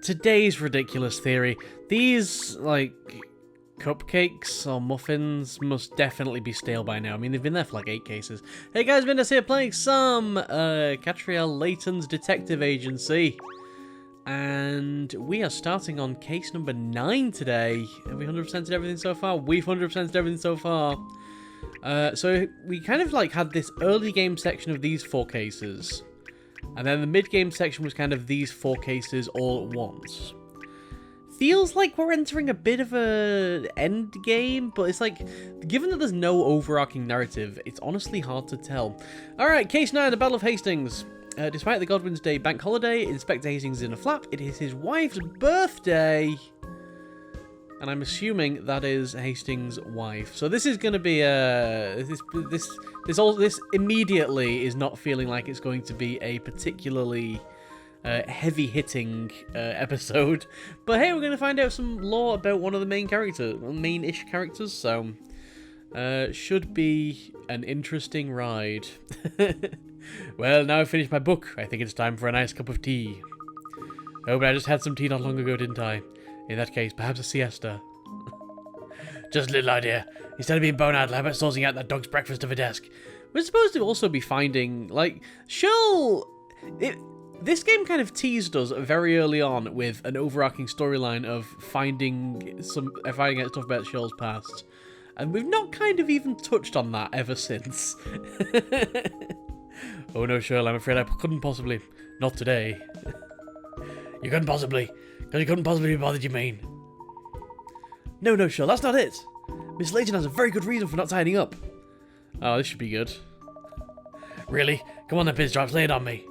today's ridiculous theory. These, like, cupcakes or muffins must definitely be stale by now. I mean, they've been there for like 8 cases. Hey guys, Vinus here playing some Katrielle Layton's Detective Agency. And we are starting on case number 9 today. Have we 100%ed everything so far? We've 100%ed everything so far. So we kind of like had this early game section of these 4 cases. And then the mid-game section was kind of these 4 cases all at once. Feels like we're entering a bit of a end game, but it's like, given that there's no overarching narrative, it's honestly hard to tell. Alright, case 9, the Battle of Hastings. Despite the Godwin's Day bank holiday, Inspector Hastings is in a flap. It is his wife's birthday. And I'm assuming that is Hastings' wife. So this is going to be this immediately is not feeling like it's going to be a particularly heavy-hitting episode. But hey, we're going to find out some lore about one of the main-ish characters. So should be an interesting ride. Well, now I've finished my book. I think it's time for a nice cup of tea. Oh, but I just had some tea not long ago, didn't I? In that case, perhaps a siesta. Just a little idea. Instead of being bone idle, how about sorting out that dog's breakfast of a desk? We're supposed to also be finding, like, this game kind of teased us very early on with an overarching storyline of finding out stuff about Shell's past. And we've not kind of even touched on that ever since. Oh no, Shirl, I'm afraid I couldn't possibly. Not today. You couldn't possibly. Because you couldn't possibly be bothered, you mean? No, Shirl, that's not it. Miss Layton has a very good reason for not tidying up. Oh, this should be good. Really? Come on then, Pinstripes, lay it on me.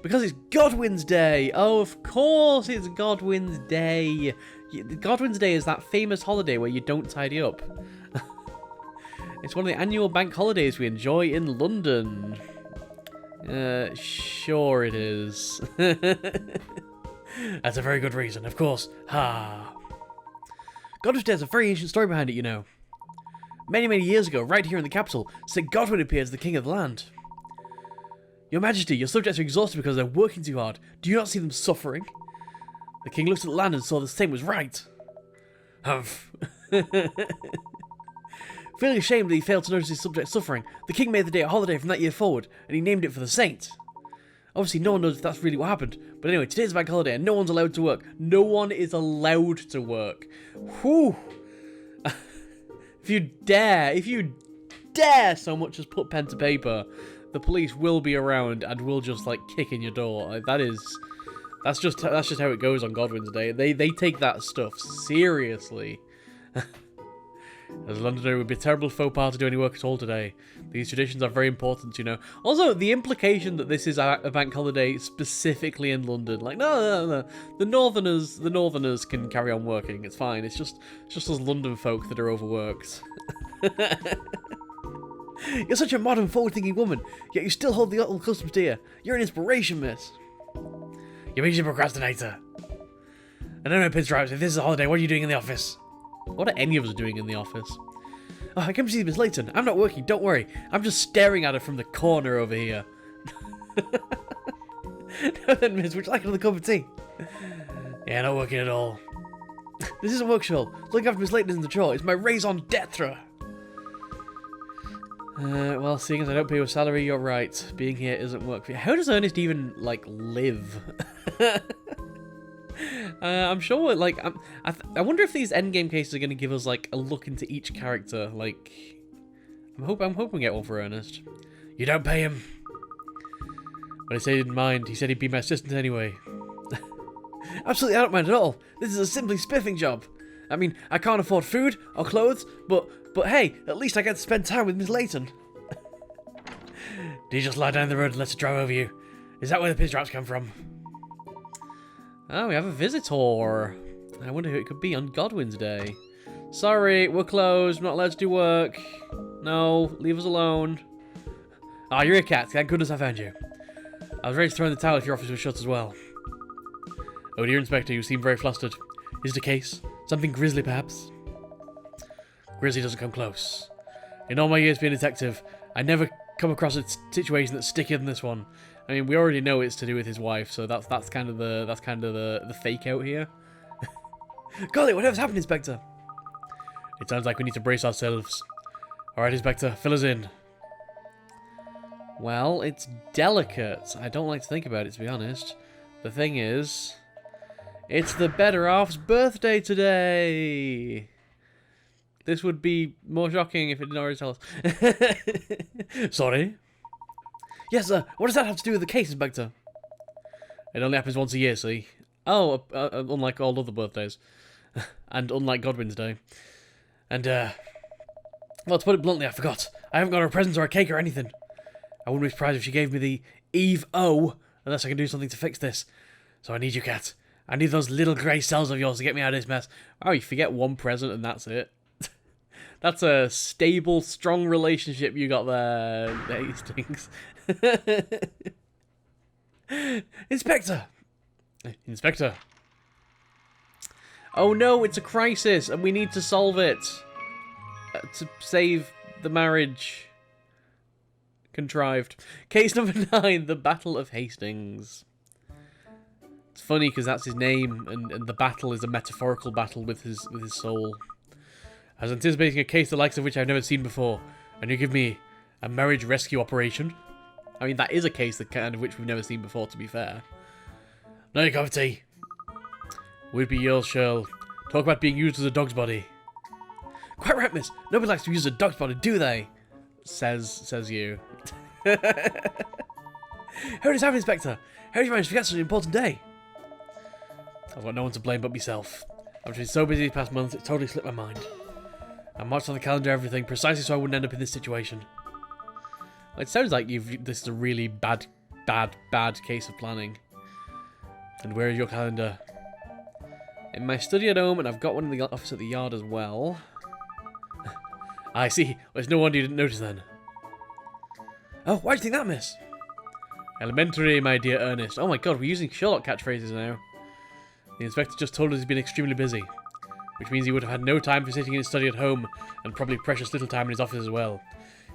Because it's Godwin's Day. Oh, of course it's Godwin's Day. Godwin's Day is that famous holiday where you don't tidy up. It's one of the annual bank holidays we enjoy in London. Sure it is. That's a very good reason, of course. Ha! Godwin's Day has a very ancient story behind it, you know. Many, many years ago, right here in the capital, St. Godwin appeared as the king of the land. Your Majesty, your subjects are exhausted because they're working too hard. Do you not see them suffering? The king looked at the land and saw the same was right. Humph. Feeling ashamed that he failed to notice his subjects suffering, the king made the day a holiday from that year forward, and he named it for the saint. Obviously, no one knows if that's really what happened. But anyway, today's a bank holiday and no one's allowed to work. No one is allowed to work. Whew. If you dare so much as put pen to paper, the police will be around and will just, like, kick in your door. That's just how it goes on Godwin's Day. They take that stuff seriously. As a Londoner, it would be a terrible faux pas to do any work at all today. These traditions are very important, you know. Also, the implication that this is a bank holiday specifically in London. Like, no. The Northerners can carry on working. It's fine. It's just us London folk that are overworked. You're such a modern, forward-thinking woman, yet you still hold the old customs dear. You're an inspiration, miss. You mean she's a procrastinator? I don't know, Pinstripes, if this is a holiday, what are you doing in the office? What are any of us doing in the office? Oh, I came to see Miss Layton. I'm not working, don't worry. I'm just staring at her from the corner over here. No then, miss, would you like another cup of tea? Yeah, not working at all. This isn't work, Shirl. Looking after Miss Layton isn't the chore. It's my raison d'etre. Well, seeing as I don't pay you a salary, you're right. Being here isn't work for you. How does Ernest even, like, live? I'm sure, like, I wonder if these endgame cases are going to give us, like, a look into each character. Like, I'm hoping we get one for Ernest. You don't pay him. But I said he didn't mind. He said he'd be my assistant anyway. Absolutely, I don't mind at all. This is a simply spiffing job. I mean, I can't afford food or clothes, but hey, at least I get to spend time with Miss Layton. Do you just lie down the road and let her drive over you? Is that where the Pinstripes come from? Oh, we have a visitor. I wonder who it could be on Godwin's Day. Sorry, we're closed. We're not allowed to do work. No, leave us alone. Ah, you're a cat. Thank goodness I found you. I was ready to throw in the towel if your office was shut as well. Oh dear, Inspector, you seem very flustered. Is it a case? Something grisly, perhaps? Grisly doesn't come close. In all my years being a detective, I never come across a situation that's stickier than this one. I mean, we already know it's to do with his wife, so that's kind of the fake out here. Golly, whatever's happened, Inspector? It sounds like we need to brace ourselves. All right, Inspector, fill us in. Well, it's delicate. I don't like to think about it, to be honest. The thing is, it's the better off's birthday today. This would be more shocking if it didn't already tell us. Sorry? Yes, sir. What does that have to do with the case, Inspector? It only happens once a year, see? Oh, unlike all other birthdays. And unlike Godwin's Day. And, well, to put it bluntly, I forgot. I haven't got her a present or a cake or anything. I wouldn't be surprised if she gave me the Eve O, unless I can do something to fix this. So I need you, Kat. I need those little grey cells of yours to get me out of this mess. Oh, you forget one present and that's it. That's a stable, strong relationship you got there, Hastings. Inspector! Inspector. Oh no, it's a crisis, and we need to solve it. To save the marriage. Contrived. Case number 9, the Battle of Hastings. It's funny because that's his name, and the battle is a metaphorical battle with his soul. I was anticipating a case the likes of which I've never seen before, and you give me a marriage rescue operation? I mean, that is a case the kind of which we've never seen before, to be fair. Another cup of tea. Would be yours, Shirl. Talk about being used as a dog's body. Quite right, miss. Nobody likes to use a dog's body, do they? Says you. How did it happen, Inspector? How did you manage to forget such an important day? I've got no one to blame but myself. I've been so busy these past months, it's totally slipped my mind. I marked on the calendar everything, precisely so I wouldn't end up in this situation. Well, it sounds like this is a really bad case of planning. And where is your calendar? In my study at home, and I've got one in the office at the yard as well. I see. Well, it's no wonder you didn't notice then. Oh, why do you think that, miss? Elementary, my dear Ernest. Oh my god, we're using Sherlock catchphrases now. The inspector just told us he's been extremely busy, which means he would have had no time for sitting in his study at home, and probably precious little time in his office as well.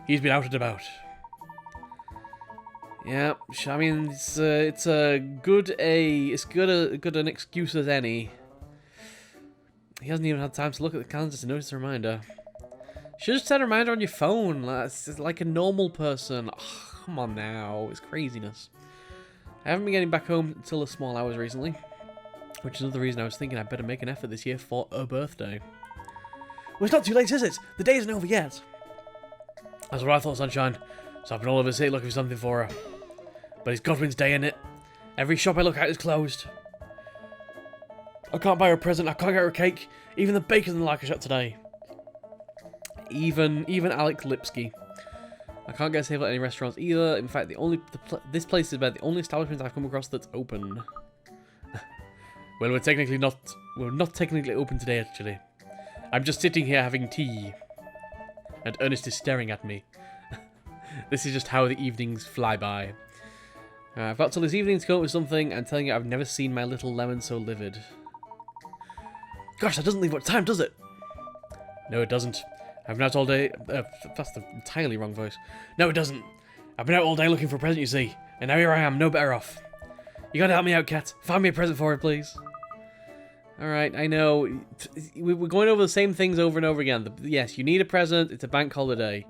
He's been out and about. Yeah, I mean, it's good an excuse as any. He hasn't even had time to look at the calendar to notice a reminder. Should have set a reminder on your phone. It's like a normal person. Oh, come on now, it's craziness. I haven't been getting back home until the small hours recently, which is another reason I was thinking I'd better make an effort this year for a birthday. Well, it's not too late, is it? The day isn't over yet. That's what I thought, Sunshine. So I've been all over the city looking for something for her. But it's Godwin's Day, innit? Every shop I look at is closed. I can't buy her a present, I can't get her a cake. Even the baker's in the like shop today. Even Alec Lipsky. I can't get a table at any restaurants either. In fact, this place is about the only establishment I've come across that's open. Well, we're not technically open today, actually. I'm just sitting here having tea. And Ernest is staring at me. This is just how the evenings fly by. I've got till this evening to come up with something, and telling you I've never seen my little lemon so livid. Gosh, that doesn't leave much time, does it? No, it doesn't. I've been out all day. That's the entirely wrong voice. No, it doesn't. I've been out all day looking for a present, you see. And now here I am, no better off. You gotta help me out, Kat. Find me a present for her, please. Alright, I know. We're going over the same things over and over again. Yes, you need a present. It's a bank holiday.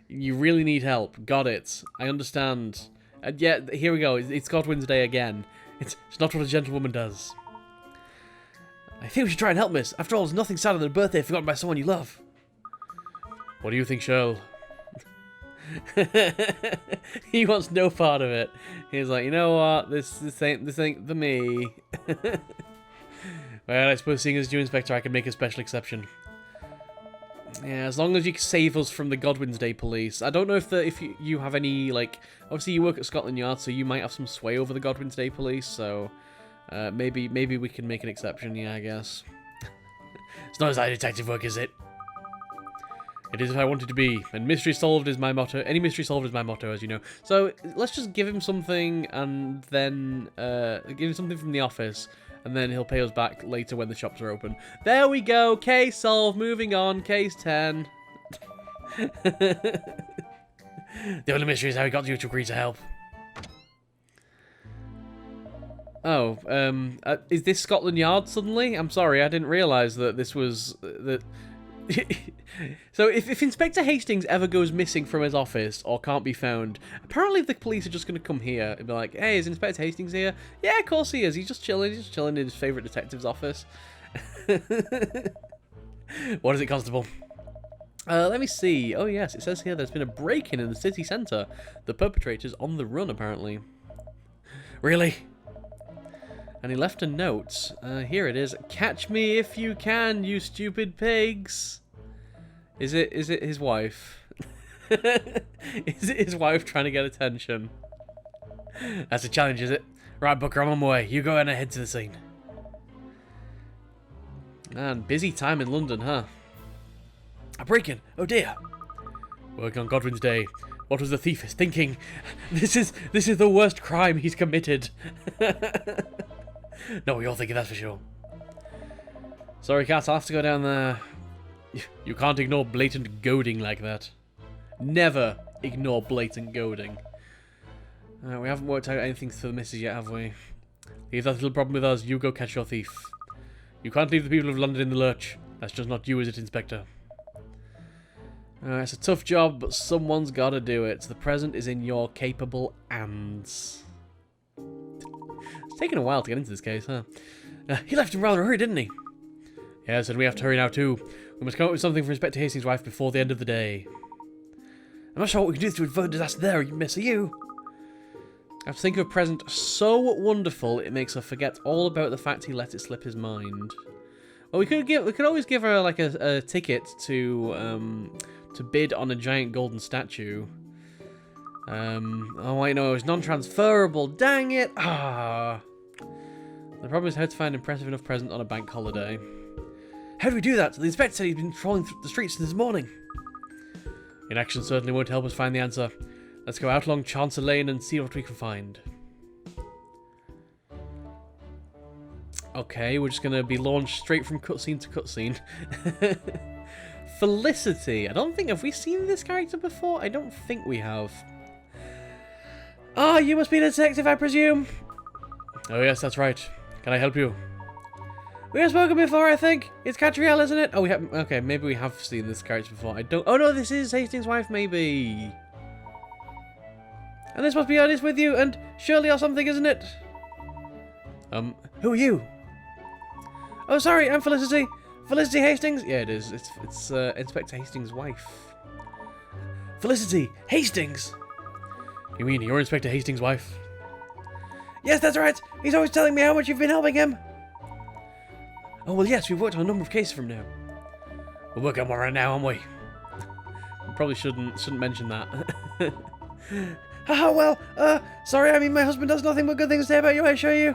You really need help. Got it. I understand. And yet, here we go. It's Godwin's Day again. It's not what a gentlewoman does. I think we should try and help, miss. After all, there's nothing sadder than a birthday forgotten by someone you love. What do you think, Shirl? He wants no part of it. He's like, you know what? This ain't for me. Well, I suppose seeing as you, Inspector, I can make a special exception. Yeah, as long as you can save us from the Godwin's Day police. I don't know if you have any, like... Obviously, you work at Scotland Yard, so you might have some sway over the Godwin's Day police, so... maybe we can make an exception, yeah, I guess. It's not as high detective work, is it? It is if I want it to be. And mystery solved is my motto. Any mystery solved is my motto, as you know. So, let's just give him something, and then... give him something from the office, and then he'll pay us back later when the shops are open. There we go! Case solved! Moving on. Case 10. The only mystery is how he got you to agree to help. Oh, is this Scotland Yard suddenly? I'm sorry, I didn't realise that this was... that. So, if Inspector Hastings ever goes missing from his office or can't be found, apparently the police are just going to come here and be like, hey, is Inspector Hastings here? Yeah, of course he is. He's just chilling in his favourite detective's office. What is it, Constable? Let me see. Oh, yes, it says here there's been a break-in the city centre. The perpetrator's on the run, apparently. Really? And he left a note. Here it is. Catch me if you can, you stupid pigs. Is it his wife? Is it his wife trying to get attention? That's a challenge, is it? Right, Booker, I'm on my way. You go and head to the scene. Man, busy time in London, huh? A break-in. Oh dear. Working on Godwin's day. What was the thief thinking? This is the worst crime he's committed. No, you're thinking that's for sure. Sorry, Cat, I'll have to go down there. You can't ignore blatant goading like that. Never ignore blatant goading. We haven't worked out anything for the missus yet, have we? Leave that little problem with us. You go catch your thief. You can't leave the people of London in the lurch. That's just not you, is it, Inspector? It's a tough job, but someone's got to do it. The present is in your capable hands. It's taken a while to get into this case, huh? He left in rather a hurry, didn't he? Yes, and we have to hurry now too. We must come up with something for Inspector Hastings' wife before the end of the day. I'm not sure what we can do to avert disaster there, miss, are you? I have to think of a present so wonderful it makes her forget all about the fact he let it slip his mind. Well, we could always give her like a ticket to bid on a giant golden statue. Oh wait, no, it's non-transferable. Dang it! Ah. The problem is how to find an impressive enough present on a bank holiday. How do we do that? The inspector said he's been patrolling the streets this morning. Inaction certainly won't help us find the answer. Let's go out along Chancellor Lane and see what we can find. Okay, we're just going to be launched straight from cutscene to cutscene. Felicity. I don't think... Have we seen this character before? I don't think we have. Ah, you must be a detective, I presume. Oh, yes, that's right. Can I help you? We have spoken before, I think. It's Katrielle, isn't it? Oh, we have... Okay, maybe we have seen this character before. I don't... Oh, no, this is Hastings' wife, maybe. And this must be honest with you, and Shirley or something, isn't it? Who are you? Oh, sorry, I'm Felicity. Felicity Hastings? Yeah, it is. It's Inspector Hastings' wife. Felicity Hastings? You mean you're Inspector Hastings' wife? Yes, that's right. He's always telling me how much you've been helping him. Oh, well, yes, we've worked on a number of cases from now. We're working on one right now, aren't we? We probably shouldn't mention that. Well, sorry, I mean, my husband does nothing but good things to say about you, I assure you.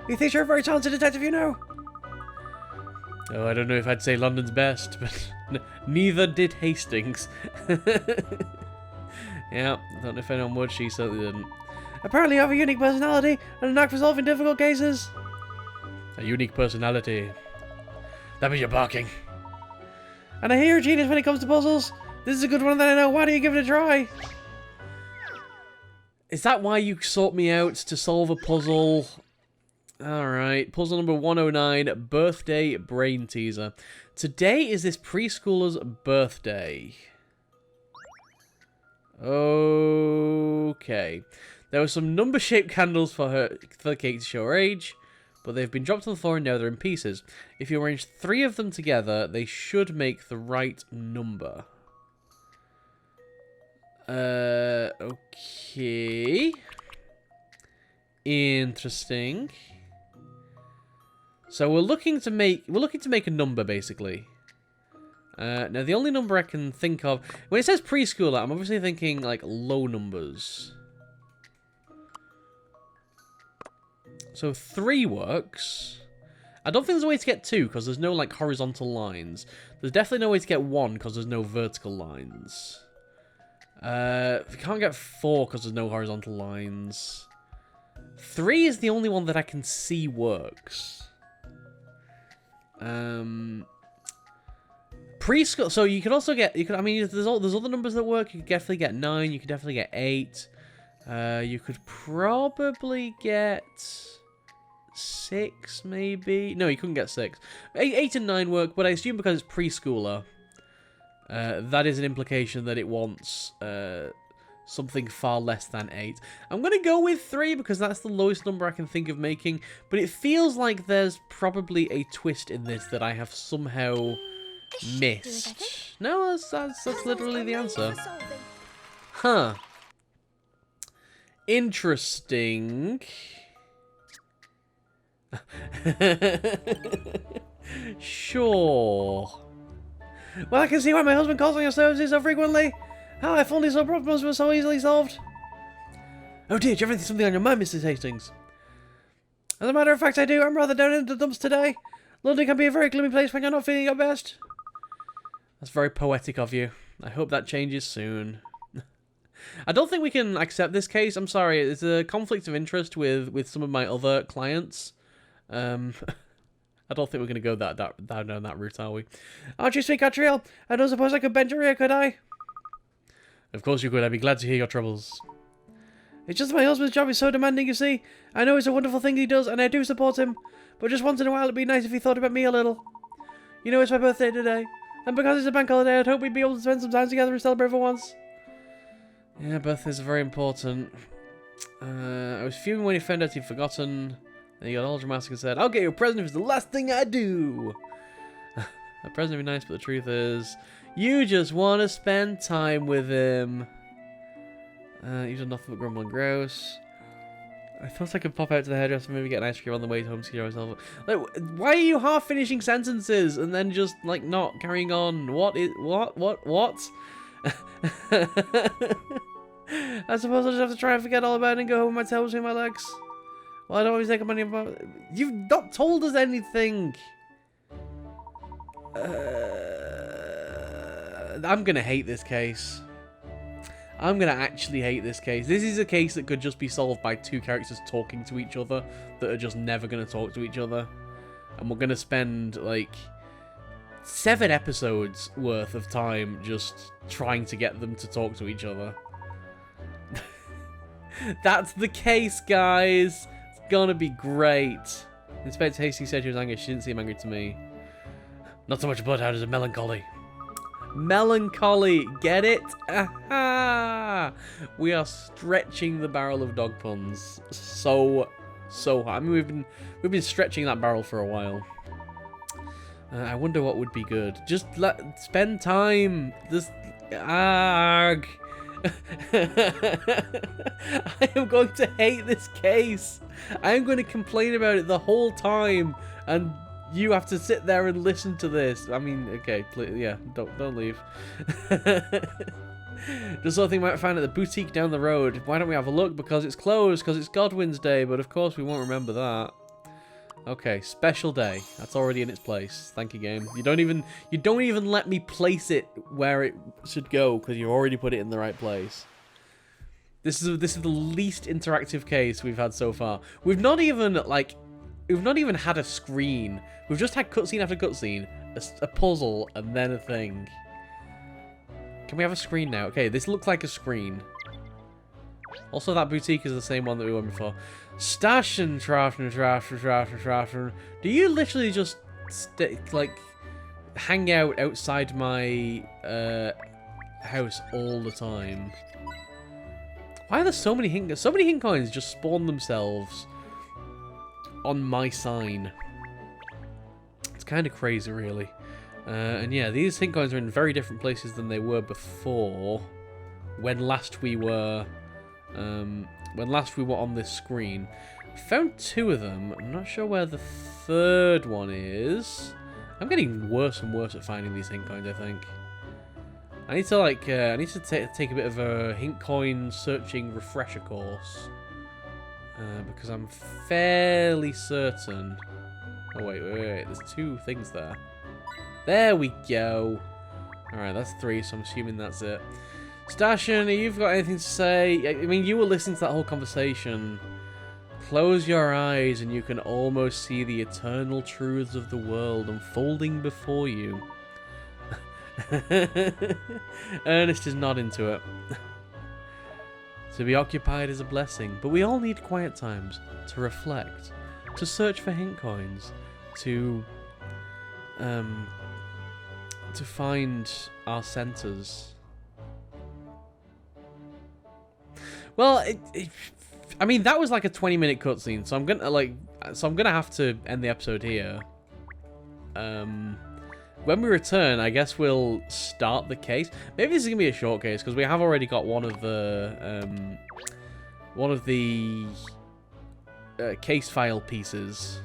He thinks you're a very talented detective, you know. Oh, I don't know if I'd say London's best, but neither did Hastings. Yeah, I don't know if anyone would, she certainly didn't. Apparently you have a unique personality and a knack for solving difficult cases. A unique personality. That means you're barking. And I hear you're a genius when it comes to puzzles. This is a good one that I know. Why don't you give it a try? Is that why you sought me out to solve a puzzle? Alright, puzzle number 109, birthday brain teaser. Today is this preschooler's birthday. Okay. There were some number-shaped candles for the cake to show her age, but they've been dropped on the floor and now they're in pieces. If you arrange 3 of them together, they should make the right number. Okay. Interesting. So we're looking to make a number basically. Now the only number I can think of when it says preschooler, I'm obviously thinking like low numbers. So 3 works. I don't think there's a way to get 2 because there's no like horizontal lines. There's definitely no way to get 1 because there's no vertical lines. We can't get 4 because there's no horizontal lines. 3 is the only one that I can see works. Preschool. So you could also get. I mean, there's other numbers that work. You could definitely get 9. You could definitely get 8. You could probably get 6, maybe? No, he couldn't get 6. 8 and 9 work, but I assume because it's preschooler, that is an implication that it wants something far less than 8. I'm going to go with 3 because that's the lowest number I can think of making, but it feels like there's probably a twist in this that I have somehow missed. No, that's literally the answer. Huh. Interesting. Sure. Well, I can see why my husband calls on your services so frequently. How if only some problems were so easily solved. Oh dear, do you ever think something on your mind, Mrs. Hastings? As a matter of fact, I do. I'm rather down in the dumps today. London can be a very gloomy place when you're not feeling your best. That's very poetic of you. I hope that changes soon. I don't think we can accept this case. I'm sorry. It's a conflict of interest with some of my other clients. I don't think we're going to go down that route, are we? Aren't you sweet, Katrielle? I don't suppose I could bend your ear, could I? Of course you could. I'd be glad to hear your troubles. It's just my husband's job is so demanding, you see. I know it's a wonderful thing he does, and I do support him. But just once in a while, it'd be nice if he thought about me a little. You know, it's my birthday today. And because it's a bank holiday, I'd hope we'd be able to spend some time together and celebrate for once. Yeah, birthdays are very important. I was fuming when he found out he'd forgotten. Then he got all dramatic and said, I'll get you a present if it's the last thing I do. A present would be nice, but the truth is, you just want to spend time with him. You've done nothing but grumble and grouse. I thought I could pop out to the hairdresser and maybe get an ice cream on the way home to cure myself. Like, why are you half finishing sentences and then just, like, not carrying on? What? I suppose I'll just have to try and forget all about it and go home with my tail between my legs. Well, I don't always take money about... You've not told us anything! I'm gonna hate this case. I'm gonna actually hate this case. This is a case that could just be solved by two characters talking to each other that are just never gonna talk to each other. And we're gonna spend, like, 7 episodes worth of time just trying to get them to talk to each other. That's the case, guys. It's gonna be great. Inspector Hastings said she was angry. She didn't seem angry to me. Not so much bloodhound as a melancholy. Melancholy, get it? Aha! We are stretching the barrel of dog puns so hard. I mean, we've been stretching that barrel for a while. I wonder what would be good. Just spend time. Just arg. I am going to hate this case. I am going to complain about it the whole time, and you have to sit there and listen to this. I mean, okay, yeah, don't leave. Just something we might find at the boutique down the road. Why don't we have a look? Because it's closed, because it's Godwin's Day, but of course we won't remember that. Okay, special day. That's already in its place. Thank you, game. You don't even let me place it where it should go because you already put it in the right place. This is the least interactive case we've had so far. We've not even had a screen. We've just had cutscene after cutscene, a puzzle, and then a thing. Can we have a screen now? Okay, this looks like a screen. Also, that boutique is the same one that we went before. Station Trafton. Do you literally just hang out outside my house all the time? Why are there so many hint? So many hint coins just spawn themselves on my sign. It's kind of crazy, really. And yeah, these hint coins are in very different places than they were before. When last we were on this screen. I found 2 of them. I'm not sure where the 3rd one is. I'm getting worse and worse at finding these hint coins, I think. I need to take a bit of a hint coin searching refresher course. Because I'm fairly certain... Oh, wait. There's 2 things there. There we go. Alright, that's 3, so I'm assuming that's it. Stashin, you've got anything to say? I mean, you were listening to that whole conversation. Close your eyes and you can almost see the eternal truths of the world unfolding before you. Ernest is not into it. To be occupied is a blessing, but we all need quiet times to reflect. to search for hint coins, to find our centers. Well, I mean, that was like a 20-minute cutscene, so I'm gonna have to end the episode here. When we return, I guess we'll start the case. Maybe this is gonna be a short case because we have already got one of the case file pieces.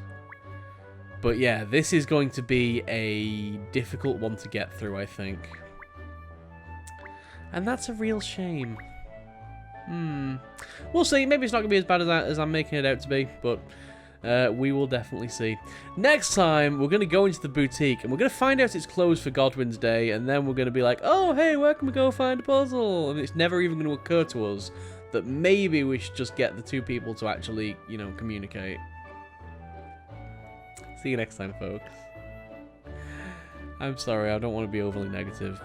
But yeah, this is going to be a difficult one to get through, I think. And that's a real shame. We'll see. Maybe it's not going to be as bad as I'm making it out to be, but we will definitely see. Next time, we're going to go into the boutique, and we're going to find out it's closed for Godwin's Day, and then we're going to be like, oh, hey, where can we go find a puzzle? And it's never even going to occur to us that maybe we should just get the two people to actually, you know, communicate. See you next time, folks. I'm sorry, I don't want to be overly negative.